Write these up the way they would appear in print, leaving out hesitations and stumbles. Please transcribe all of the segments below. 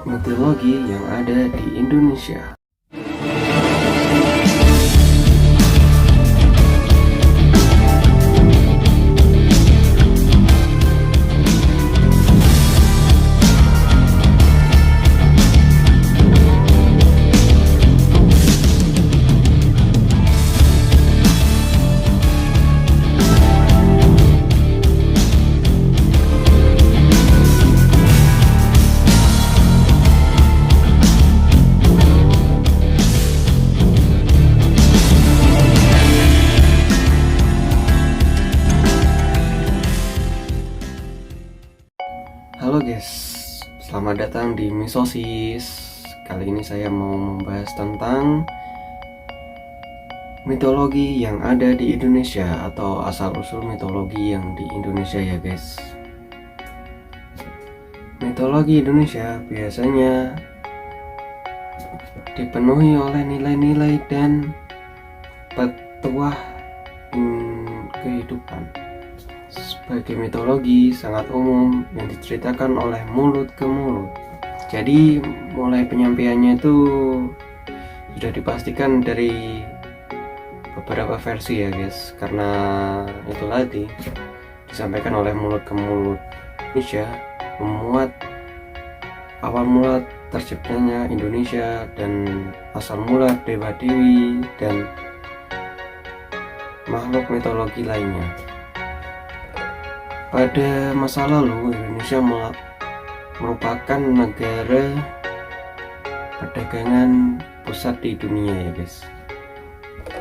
mitologi yang ada di Indonesia. Halo guys, selamat datang di Misosis. Kali ini saya mau membahas tentang mitologi yang ada di Indonesia atau asal-usul mitologi yang di Indonesia ya guys. Mitologi Indonesia biasanya dipenuhi oleh nilai-nilai dan petuah kehidupan. Sebagai mitologi sangat umum yang diceritakan oleh mulut ke mulut. Jadi mulai penyampaiannya itu sudah dipastikan dari beberapa versi ya guys. Karena itu tadi disampaikan oleh mulut ke mulut. Indonesia memuat awal mula terciptanya Indonesia dan asal mula dewa-dewi dan makhluk mitologi lainnya. Pada masa lalu, Indonesia merupakan negara perdagangan pusat di dunia ya guys.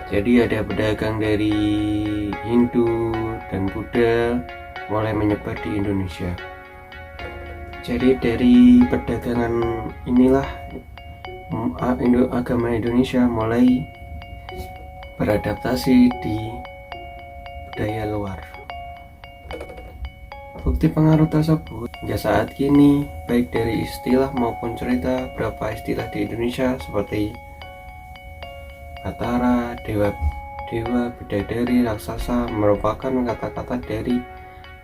Jadi ada pedagang dari Hindu dan Buddha mulai menyebar di Indonesia. Jadi dari perdagangan inilah agama Indonesia mulai beradaptasi di budaya luar. Bukti pengaruh tersebut hingga saat kini, baik dari istilah maupun cerita, beberapa istilah di Indonesia seperti Batara, dewa, bidadari, raksasa merupakan kata-kata dari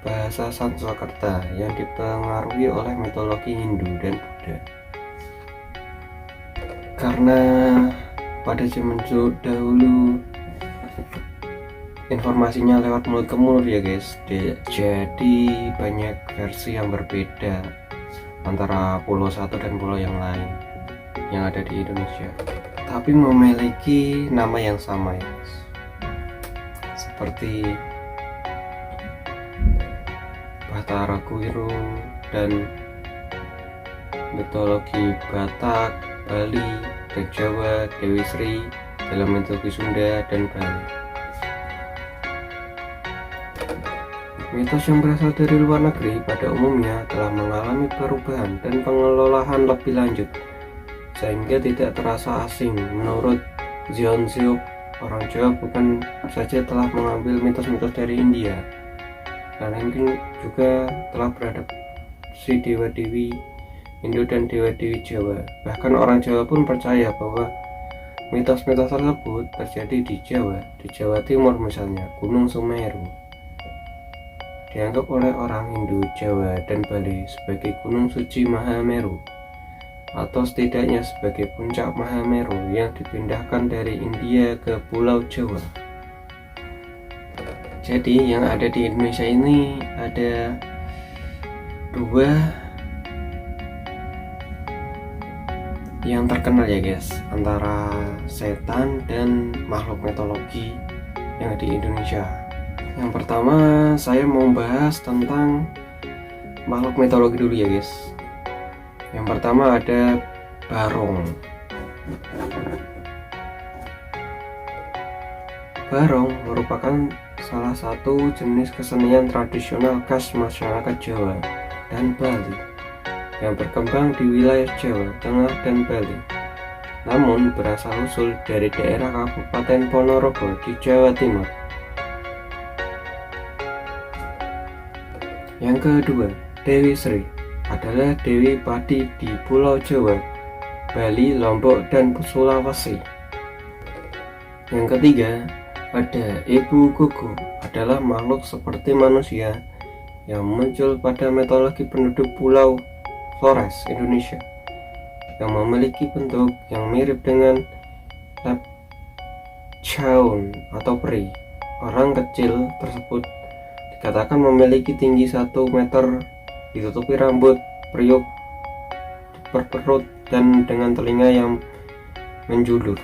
bahasa Sanskerta yang dipengaruhi oleh mitologi Hindu dan Buddha. Karena pada zaman dahulu informasinya lewat mulut ke mulut ya guys, jadi banyak versi yang berbeda antara pulau satu dan pulau yang lain yang ada di Indonesia, tapi memiliki nama yang sama ya guys, seperti Batara Kuiru dan mitologi Batak, Bali, dan Jawa, Dewi Sri dalam mitologi Sunda dan Bali. Mitos yang berasal dari luar negeri pada umumnya telah mengalami perubahan dan pengelolaan lebih lanjut sehingga tidak terasa asing. Menurut Zionziuk, orang Jawa bukan saja telah mengambil mitos-mitos dari India, melainkan juga telah beradaptasi dewa-dewi Hindu dan dewa-dewi Jawa. Bahkan orang Jawa pun percaya bahwa mitos-mitos tersebut terjadi di Jawa Timur misalnya, Gunung Semeru dianggap oleh orang Hindu, Jawa, dan Bali sebagai gunung suci Mahameru atau setidaknya sebagai puncak Mahameru yang dipindahkan dari India ke Pulau Jawa. Jadi yang ada di Indonesia ini ada dua yang terkenal ya guys, antara setan dan makhluk mitologi yang ada di Indonesia. Yang pertama saya mau bahas tentang makhluk mitologi dulu ya guys. Yang pertama ada Barong. Barong merupakan salah satu jenis kesenian tradisional khas masyarakat Jawa dan Bali yang berkembang di wilayah Jawa Tengah dan Bali, namun berasal usul dari daerah Kabupaten Ponorogo di Jawa Timur. Yang kedua, Dewi Sri adalah Dewi Padi di Pulau Jawa, Bali, Lombok, dan Sulawesi. Yang ketiga, ada Ibu Gugu, adalah makhluk seperti manusia yang muncul pada mitologi penduduk Pulau Flores, Indonesia. yang memiliki bentuk yang mirip dengan Lepchaun atau peri. Orang kecil tersebut dikatakan memiliki tinggi 1 meter, ditutupi rambut periuk di perut dan dengan telinga yang menjulur.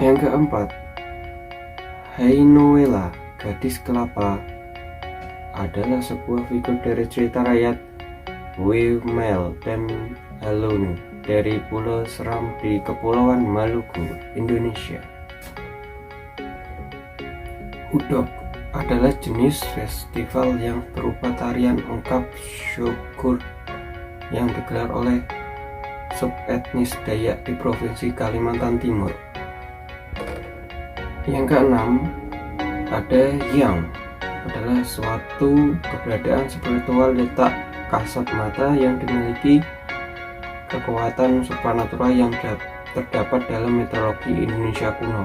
Yang keempat, Hainuela, gadis kelapa, adalah sebuah figur dari cerita rakyat Wimel dan Halunu dari Pulau Seram di Kepulauan Maluku, Indonesia. Hudok adalah jenis festival yang berupa tarian ungkap syukur yang digelar oleh subetnis Dayak di Provinsi Kalimantan Timur. Yang keenam, ada Yang, adalah suatu keberadaan spiritual letak kasat mata yang dimiliki kekuatan supranatural yang terdapat dalam mitologi Indonesia kuno.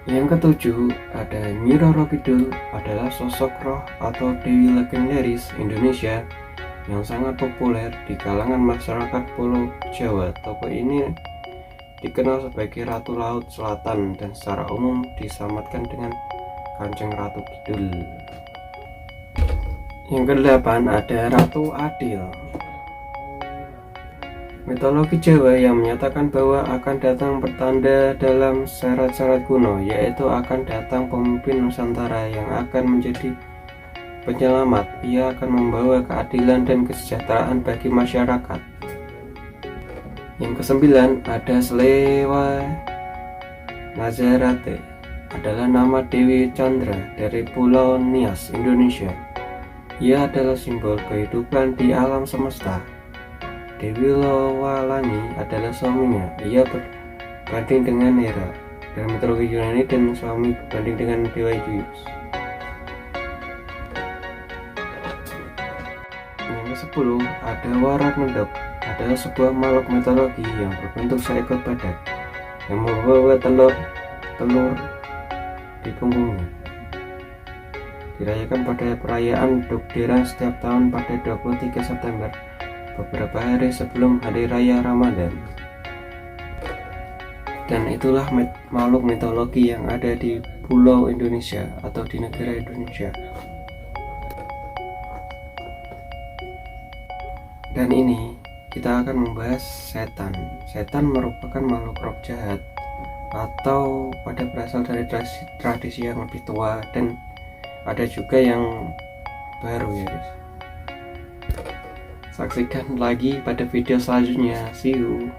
Yang ketujuh, ada Nyi Roro Kidul, adalah sosok roh atau dewi legendaris Indonesia yang sangat populer di kalangan masyarakat Pulau Jawa. Tokoh ini dikenal sebagai Ratu Laut Selatan dan secara umum disamatkan dengan Kanjeng Ratu Kidul. Yang kedelapan, ada Ratu Adil. Mitologi Jawa yang menyatakan bahwa akan datang pertanda dalam syarat-syarat kuno, yaitu akan datang pemimpin Nusantara yang akan menjadi penyelamat. Ia akan membawa keadilan dan kesejahteraan bagi masyarakat. Yang kesembilan, ada Slewa Nazarate, adalah nama Dewi Chandra dari Pulau Nias, Indonesia. Ia adalah simbol kehidupan di alam semesta. Dewi Lowalangi adalah suaminya. Ia berbanding dengan Hera dalam mitologi Yunani dan suami berbanding dengan Dewa Zeus. Yang ke-10, ada Warak Mendok, adalah sebuah makhluk mitologi yang berbentuk seekor badak yang membawa telur di punggungnya. Dirayakan pada perayaan Dukderan setiap tahun pada 23 September, beberapa hari sebelum Hari Raya Ramadan. Dan itulah makhluk mitologi yang ada di Pulau Indonesia atau di negara Indonesia. Dan ini kita akan membahas setan. Setan merupakan makhluk roh jahat atau pada berasal dari tradisi yang lebih tua, dan ada juga yang baru ya guys. Saksikan lagi pada video selanjutnya. See you.